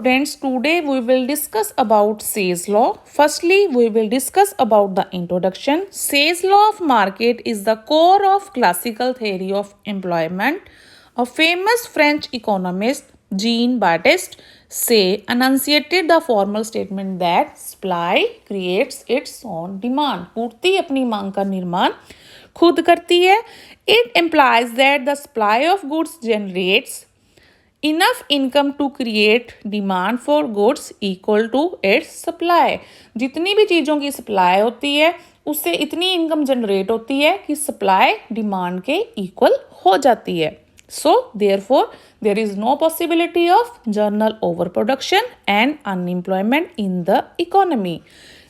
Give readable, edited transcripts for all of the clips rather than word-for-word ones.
Students, today we will discuss about Say's law. Firstly, we will discuss about the introduction. Say's law of market is the core of classical theory of employment. A famous French economist, Jean-Baptiste Say, enunciated the formal statement that supply creates its own demand. पूर्ति अपनी मांग का निर्माण खुद करती है. It implies that the supply of goods generates enough income to create demand for goods equal to its supply. जितनी भी चीज़ों की सप्लाई होती है उससे इतनी इनकम जनरेट होती है कि सप्लाई डिमांड के इक्वल हो जाती है. So therefore there is no possibility of general overproduction and unemployment in the economy.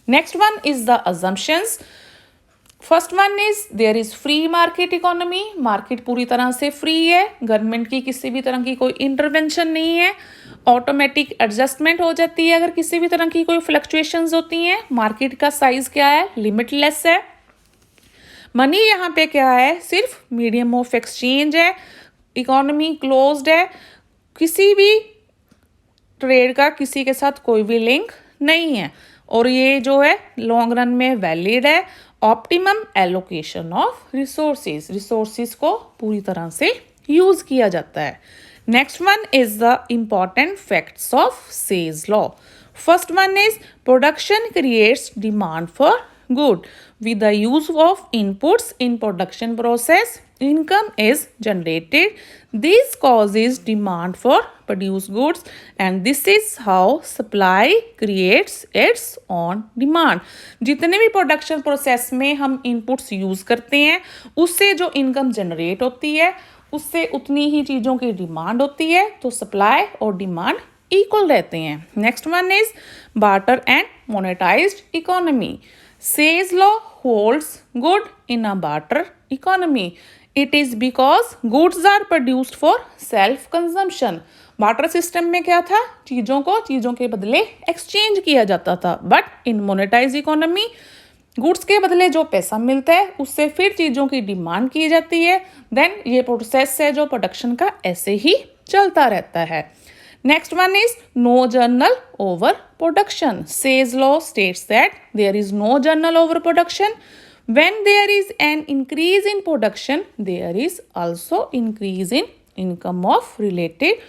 Next one is the assumptions. First one is there is free market economy. Market पूरी तरह से free है, government की किसी भी तरह की कोई इंटरवेंशन नहीं है, ऑटोमेटिक एडजस्टमेंट हो जाती है अगर किसी भी तरह की कोई फ्लक्चुएशंस होती हैं. मार्केट का साइज क्या है, लिमिटलेस है. मनी यहाँ पे क्या है, सिर्फ मीडियम ऑफ एक्सचेंज है. इकोनॉमी क्लोज्ड है, किसी भी ट्रेड का किसी के साथ कोई भी लिंक नहीं है और ये जो है लॉन्ग रन में वैलिड है. ऑप्टिमम एलोकेशन ऑफ रिसोर्सेज को पूरी तरह से यूज किया जाता है. Next one is the important facts of says law. First one is production creates demand for good. With the use of inputs in production process, income is generated. This causes demand for produced goods and this is how supply creates its own demand. जितने भी production process में हम inputs use करते हैं उससे जो income generate होती है उससे उतनी ही चीज़ों की डिमांड होती है, तो सप्लाई और डिमांड इक्वल रहते हैं. Next one is barter and monetised economy. Say's law holds good in a barter economy. It is because goods are produced for self-consumption. Barter system में क्या था, चीज़ों को चीज़ों के बदले एक्सचेंज किया जाता था. But in monetize economy goods के बदले जो पैसा मिलता है उससे फिर चीज़ों की डिमांड की जाती है. देन ये प्रोसेस है जो प्रोडक्शन का ऐसे ही चलता रहता है. Next one is no general overproduction. Say's law states that there is no general overproduction. When there is an increase in production, there is also increase in income of related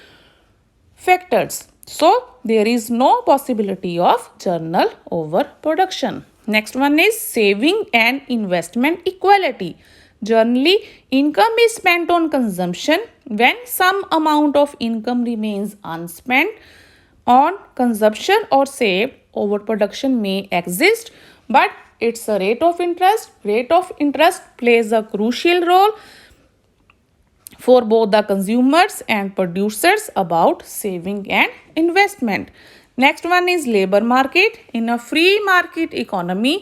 factors. So there is no possibility of general overproduction. Next one is saving and investment equality. Generally, income is spent on consumption. When some amount of income remains unspent on consumption or saved, overproduction may exist, but it's a rate of interest. Rate of interest plays a crucial role for both the consumers and producers about saving and investment. Next one is labor market. In a free market economy,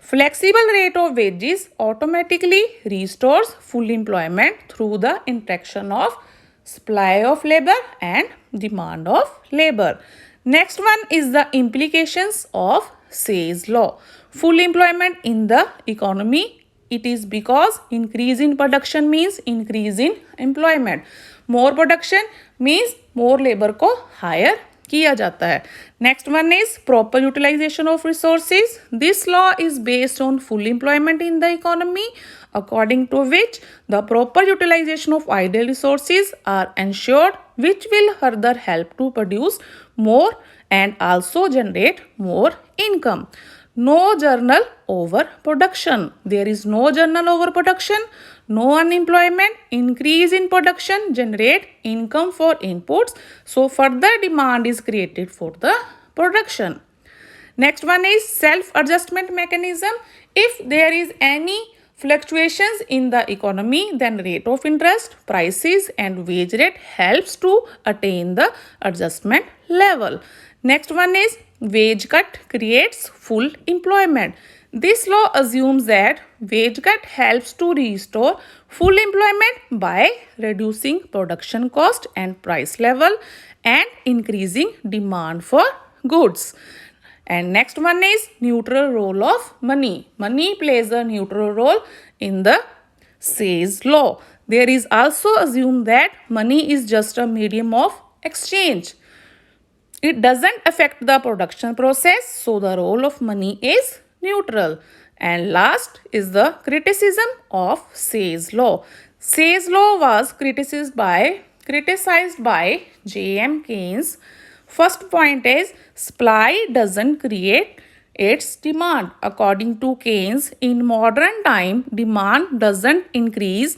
flexible rate of wages automatically restores full employment through the interaction of supply of labor and demand of labor. Next one is the implications of Say's law. Full employment in the economy. It is because increase in production means increase in employment. More production means more labor को hire किया जाता है. Next one is proper utilization of resources. This law is based on full employment in the economy according to which the proper utilization of idle resources are ensured, which will further help to produce more and also generate more income. No general overproduction. There is no general overproduction, no unemployment. Increase in production generate income for inputs, so further demand is created for the production. Next one is self-adjustment mechanism. If there is any fluctuations in the economy, then rate of interest, prices and wage rate helps to attain the adjustment level. Next one is wage cut creates full employment. This law assumes that wage cut helps to restore full employment by reducing production cost and price level and increasing demand for goods. And next one is neutral role of money. Money plays a neutral role in the Say's law. There is also assumed that money is just a medium of exchange. It doesn't affect the production process, so the role of money is neutral. And last is the criticism of Say's law. Say's law was criticized by J.M. Keynes. First point is supply doesn't create its demand. According to Keynes, in modern time, demand doesn't increases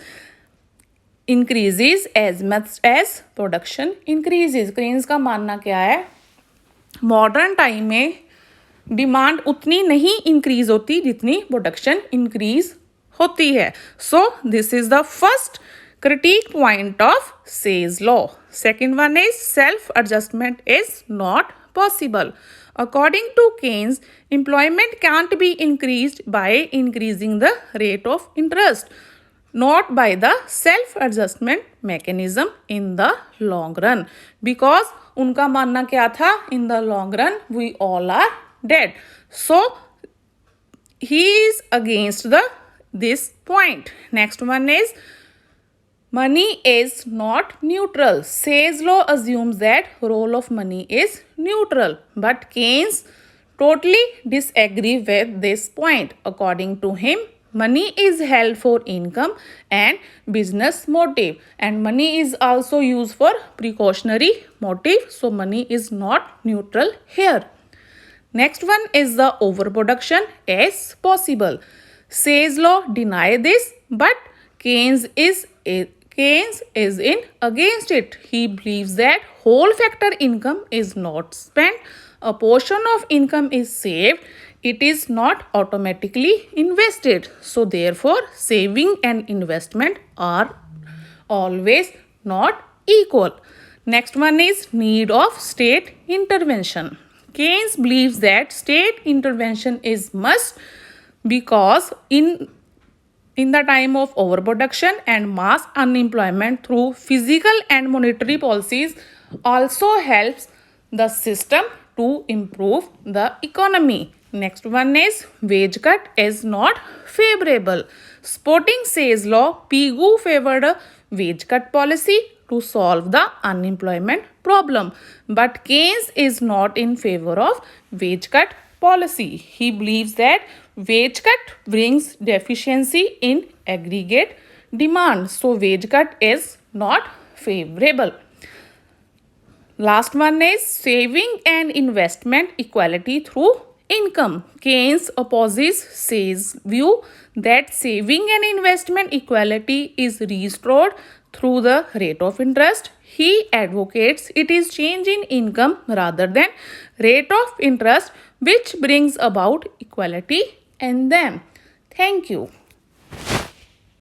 as much as production increases. Keynes का मानना क्या है, modern time में demand उतनी नहीं increase होती जितनी production increase होती है. So this is the first critique point of Say's law. Second one is self-adjustment is not possible. According to Keynes, employment can't be increased by increasing the rate of interest, not by the self-adjustment mechanism in the long run. Because उनका मानना क्या था, in the long run we all are dead. So he is against this point. Next one is money is not neutral. Say's law assumes that role of money is neutral, but Keynes totally disagree with this point. According to him, money is held for income and business motive, and money is also used for precautionary motive, so money is not neutral here. Next one is the overproduction is possible. Say's law deny this, but Keynes is in against it. He believes that whole factor income is not spent. A portion of income is saved. It is not automatically invested. So therefore, saving and investment are always not equal. Next one is need of state intervention. Keynes believes that state intervention is must because in the time of overproduction and mass unemployment through physical and monetary policies also helps the system to improve the economy. Next one is wage cut is not favorable. Supporting Say's law, Pigou favored a wage cut policy to solve the unemployment problem. But Keynes is not in favor of wage cut policy. He believes that wage cut brings deficiency in aggregate demand. So wage cut is not favorable. Last one is saving and investment equality through income. Keynes opposes Say's view that saving and investment equality is restored through the rate of interest. He advocates it is change in income rather than rate of interest which brings about equality in them. Thank you.